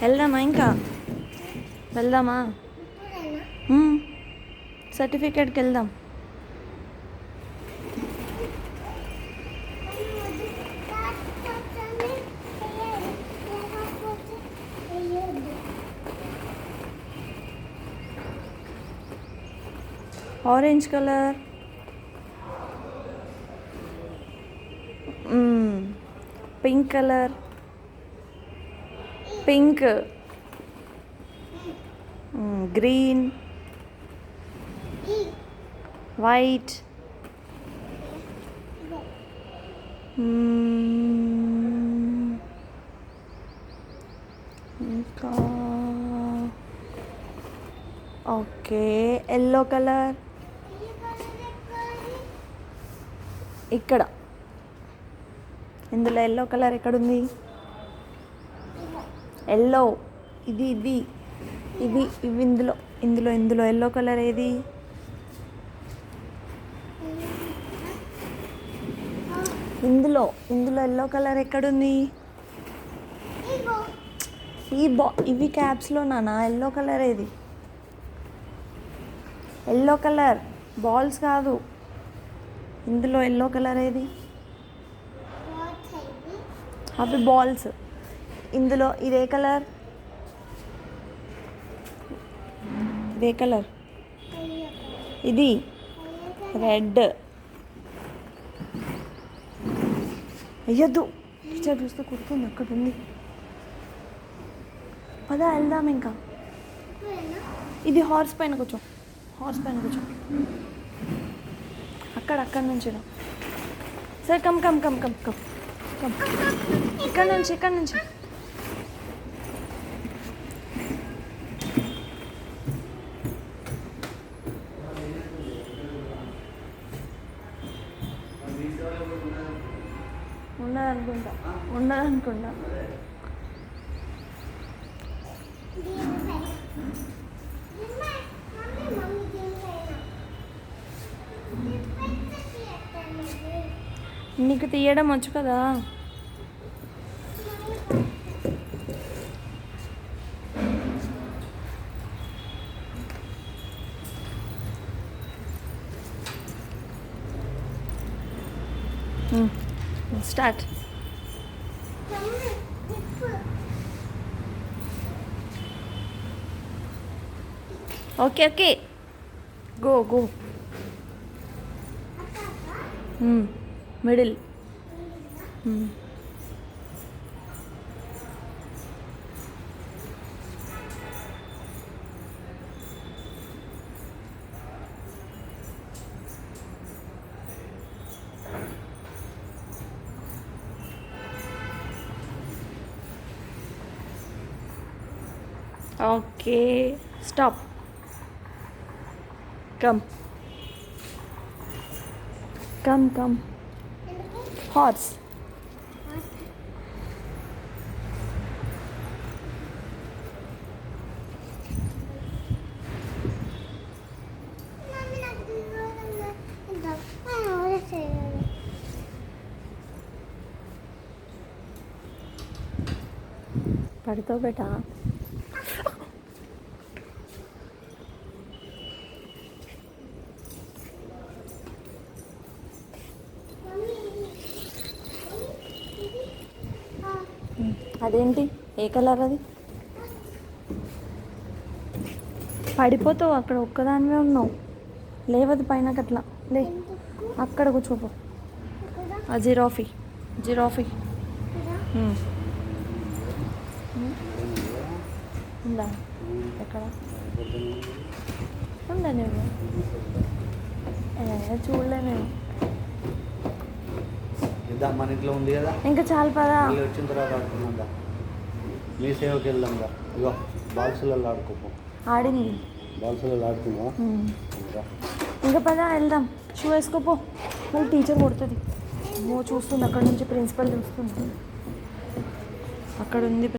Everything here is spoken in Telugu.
వెళ్దామా ఇంకా వెళ్దామా సర్టిఫికేట్కి వెళ్దాం. Orange colour, pink colour, pink, green, white, ఇంకా ఓకే ఎల్లో కలర్. ఇక్కడ ఇందులో ఎల్లో కలర్ ఎక్కడుంది? ఎల్లో ఇది ఇది ఇవి ఇవి ఇందులో ఇందులో ఇందులో ఎల్లో కలర్ ఏది? ఇందులో ఇందులో ఎల్లో కలర్ ఎక్కడుంది? ఇవి క్యాప్స్లో నానా ఎల్లో కలర్ ఏది? ఎల్లో కలర్ బాల్స్ కాదు, ఇందులో ఎల్లో కలర్ ఏది? అవి బాల్స్. ఇందులో ఇదే కలర్, ఇదే కలర్, ఇది రెడ్. అయ్యద్దు టీచర్ చూస్తే కుడుతుంది, అక్కడ ఉంది. పద వెళ్దాం ఇంకా. ఇది హార్స్ పైన కూర్చో, హార్స్ పైన కూర్చో. అక్కడ నుంచి రా. సరే come come come come come come. ఇక్కడ నుంచి ఉండదనుకుంటా. నీకు తీయడం వచ్చు కదా. Start. Okay go middle. Okay stop. Come horse. పడుతావు బేటా. అదేంటి ఏ కలర్ అది? పడిపోతావు, అక్కడ ఒక్కదానివే ఉన్నావు. లేవది పైన అట్లా లే, అక్కడ కూర్చోపో. జిరాఫీ ఉందా? ఎక్కడ ఉందా? నేను చూడలే నేను. మన ఇంట్లో ఉంది కదా, ఇంకా చాలా పదా. వచ్చిన తర్వాత ఆడుకున్నా. మీ సేవకి వెళ్దాం. ఇగో బాల్స్లలో ఆడుకోపో. ఆడింది బాల్స్లలో ఆడుకున్నావా? ఇంకా పదా వెళ్దాం. షూ వేసుకోపో, మళ్ళీ టీచర్ కొడుతుంది. చూస్తుంది అక్కడ నుంచి, ప్రిన్సిపల్ చూస్తుంది. అక్కడ ఉంది.